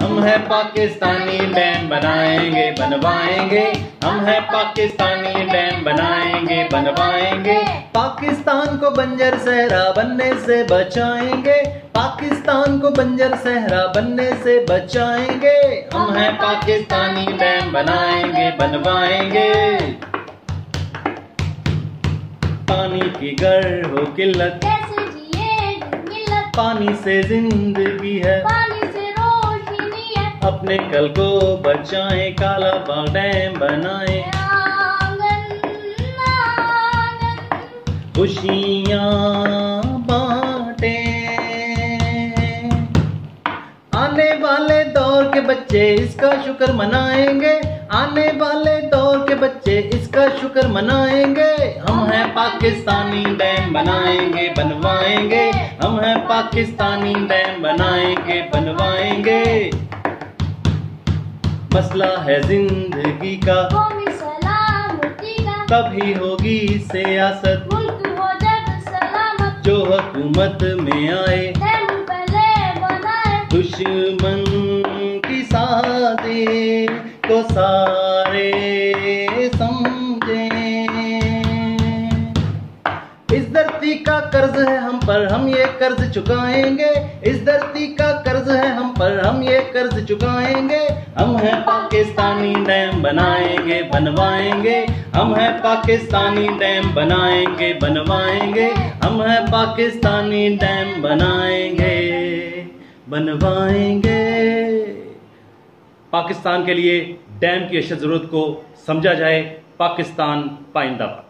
हम है पाकिस्तानी, डैम बनाएंगे बनवाएंगे। हम है पाकिस्तानी, डैम बनाएंगे बनवाएंगे। पाकिस्तान को बंजर सहरा बनने से बचाएंगे। पाकिस्तान को बंजर सहरा बनने से बचाएंगे। हम है पाकिस्तानी, डैम बनाएंगे बनवाएंगे। पानी की गर हो किल्लत, कैसे जिए मिल्लत, पानी से जिंदगी है, पानी से रोशनी है। अपने कल को बचाएं, काला बाग डैम बनाएं। आंगन आंगन खुशियाँ बांटे, आने वाले दौर के बच्चे इसका शुक्र मनाएंगे। आने वाले दौर के बच्चे इसका शुक्र मनाएंगे। हम हैं पाकिस्तानी, डैम बनाएंगे बनवाएंगे। हम हैं पाकिस्तानी, डैम बनाएंगे बनवाएंगे। मसला है जिंदगी का, कौमी सलामती का, तभी होगी सियासत मुल्क हो जब सलामत। जो हुकूमत में आए, डैम पहले बनाए, दुश्मन की साजिश को सारे समझे। इस धरती का कर्ज है हम पर, हम ये कर्ज चुकाएंगे। इस धरती का कर्ज है हम पर, हम ये कर्ज चुकाएंगे। हम हैं पाकिस्तानी, डैम बनाएंगे बनवाएंगे। हम हैं पाकिस्तानी, डैम बनाएंगे बनवाएंगे। हम हैं पाकिस्तानी, डैम बनाएंगे बनवाएंगे। पाकिस्तान के लिए डैम की अशद जरूरत को समझा जाए। पाकिस्तान पाइंदाबाद।